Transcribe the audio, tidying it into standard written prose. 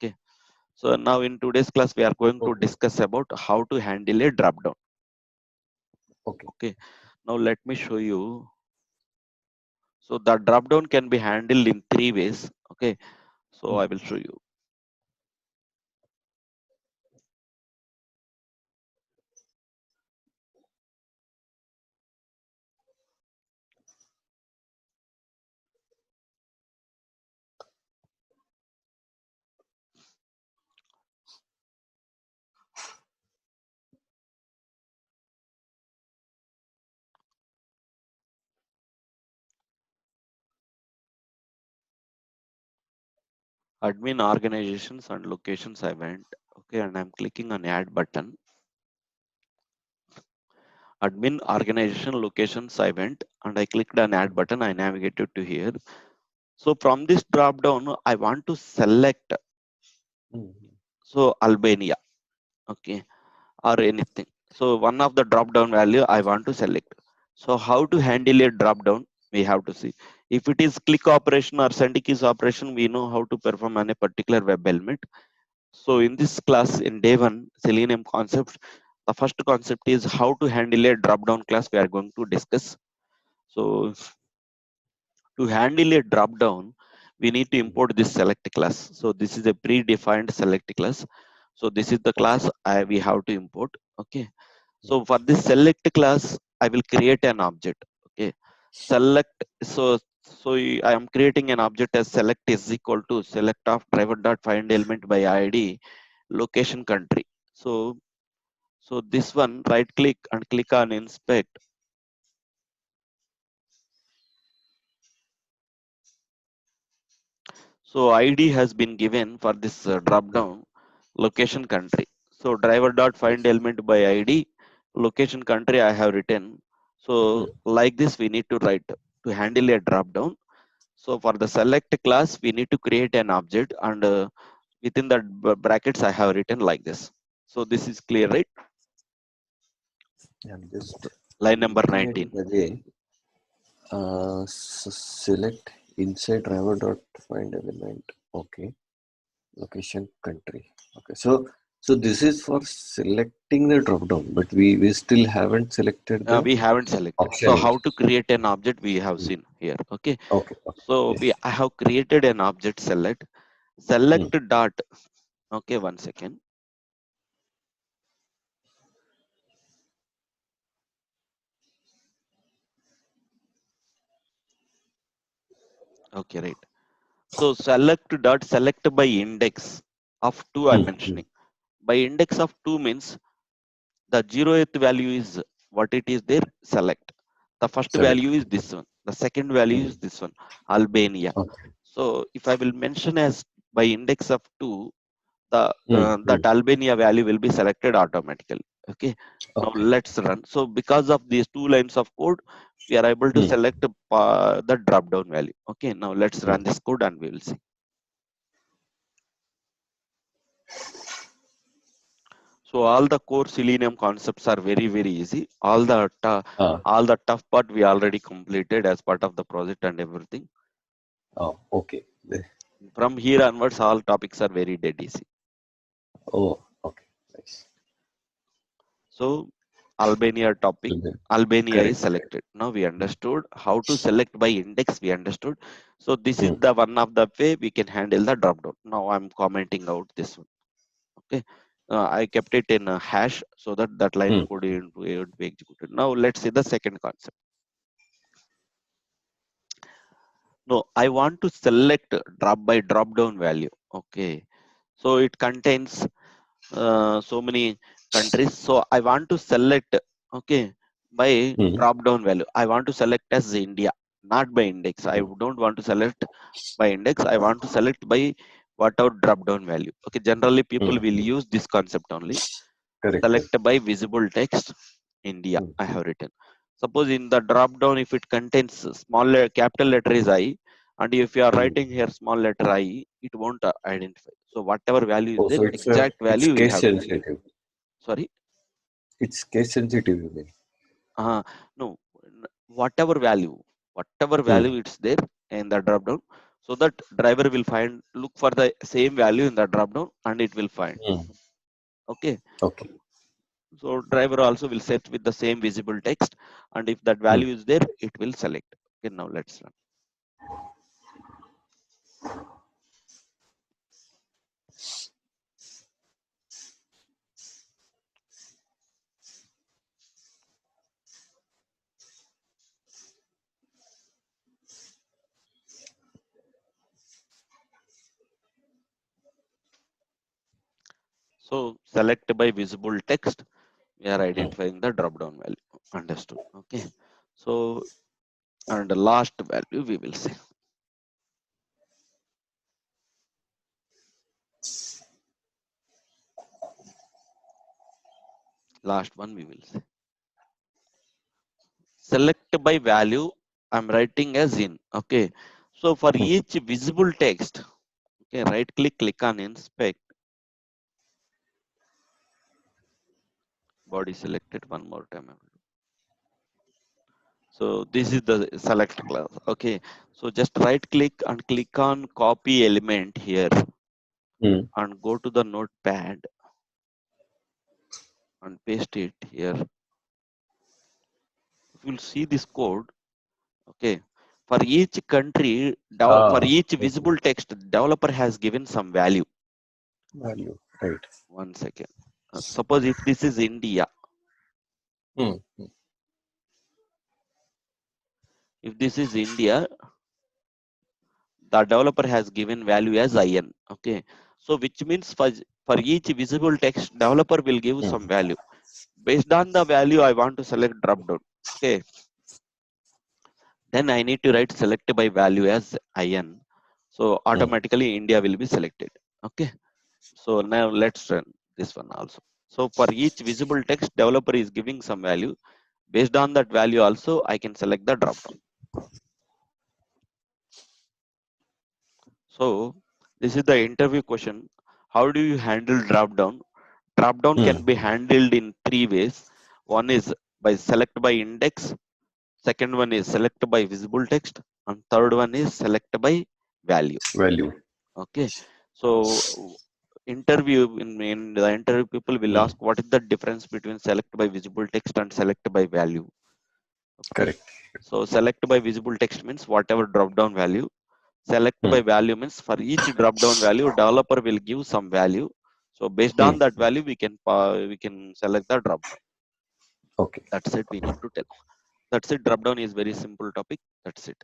Okay. So now in today's class, we are going to Okay. discuss about how to handle a drop down. Okay. Okay. Now let me show you. So the drop down can be handled in three ways. Okay. So I Mm. will show you. Admin organizations and locations I went. Okay. And I'm clicking on add button. Admin organization locations I went and I clicked on add button. I navigated to here. So from this drop down, I want to select Mm. so Albania. Okay. Or anything. So one of the drop down value I want to select. So how to Okay. handle a drop down? We have to see. If it is click operation or send keys operation, we know how to perform on a particular web element. So Mm. in this class, in day one, Selenium concept, the first concept is how to handle a drop down class we are going to discuss. So to handle a drop down, we need to Mm. import this select class. So this is a predefined select class. So this is the class Okay. we have to import. Okay. Mm. So for this select class, I will create an object. Okay. Select. I am creating an object as select is equal to select of driver dot find element by ID, location country. So this one, right click and click on inspect. So ID has been given for this drop Mm. down location country. So driver dot find Yes. element by ID, location country I have written. So Mm. like this we need to write to handle a drop down. So for the select class we need to create an object and within the brackets I have written like this. So this is clear, right? I'm just Line number looking at 19. it again. Select inside driver dot find element. Okay. Location country. Okay. So this is for selecting the drop down, but we still haven't selected the We haven't selected. So option. how to create an object we have Mm. seen here. Okay. Okay. Okay. So Yes. I have created an object select Mm. dot. Okay, one second. Okay, right. So select by index of 2 I'm Mm. Mm. mentioning. By index of 2 means the 0th value is what it is there, select. The first Select. value is this one. The second value Mm. is this one, Albania. Okay. So if I will mention as by index of 2, Mm. that Mm. Albania value will be selected automatically. Okay. Now Okay. let's run. So because of these two lines of code, we are able to Mm. select the drop down value. Okay. Now let's Mm. run this code and we will see. So all the core Selenium concepts are very, very easy. Ah. All the tough part we already completed as part of the project and everything. Oh. Okay. From here onwards, all topics are very dead easy. Oh. Okay. Nice. So Albania So topic, then, Albania is correct. Correct. selected. Now we Mm. understood how to select by index. We understood. So this is Mm. the one of the way we can handle the drop down. Now I'm commenting out this one. Okay. I kept it in a hash so that that line Mm. code would be executed. Now let's see the second concept. No, I want to select drop by drop down value. Okay. So it contains so many countries. So I want to select, okay, by Mm. drop down value. I want to select as India, not by index. I Mm. don't want to select by index. I want to select by whatever drop down value. Okay. Generally, people Mm. will Mm. use this concept only. Correct. Select Correct. by visible text, India. Mm. I have written. Suppose in the drop down, if it contains capital letter is I, and if you are Mm. writing here small letter I, it won't identify. So whatever value is Oh, there, so exact it's value we case have to fill. sensitive. Sorry. It's case sensitive, you mean? No, whatever value Mm. it's there in the drop down. so that driver will look for the same value in the drop down and it will find. Hmm. Okay, Okay. so driver also will set with the same visible text, and if that Hmm. value is there, it will select. Okay, now let's run. So select by visible text, we are Hmm. identifying the drop down value. Understood. Okay, so and the last value we will say, last one we will say. Select by value, I'm writing as in. Okay, so for Hmm. each visible text, okay, right click, click on inspect, body selected, one more time I will do. So this is the select class. Okay, so just right click and click on copy element here Hmm. and go to the notepad and paste it here. If you'll see this code, okay, for each country, for Ah. each Okay. visible text, developer has given some value. Value. Right. One second. Suppose if this is India, Hmm. Hmm. if this is India, the developer has given value as IN. Okay, so which means for each visible text, developer will give Hmm. some value. Based on the value, I want to select drop down. Okay, then I need to write select by value as IN. So Hmm. automatically India will be selected. Okay, so now let's run this one also. So for each visible text, developer is giving some value. Based on that value also, I can select the drop down. So this is the interview question. How do you handle drop down? Drop down can Hmm. be handled in three ways. One is by select by index, second one is select by visible text, and third one is select by value. Value. Okay, so in the interview, people will Hmm. ask what is the difference between select by visible text and select by value. Okay, Correct. so select by visible text means whatever drop down value. Select Hmm. by value means for each drop down value, developer will give some value. So based Hmm. on that value, we can select the drop down. Okay. That's it. We need to tell. That's it. Drop down is very simple topic. That's it.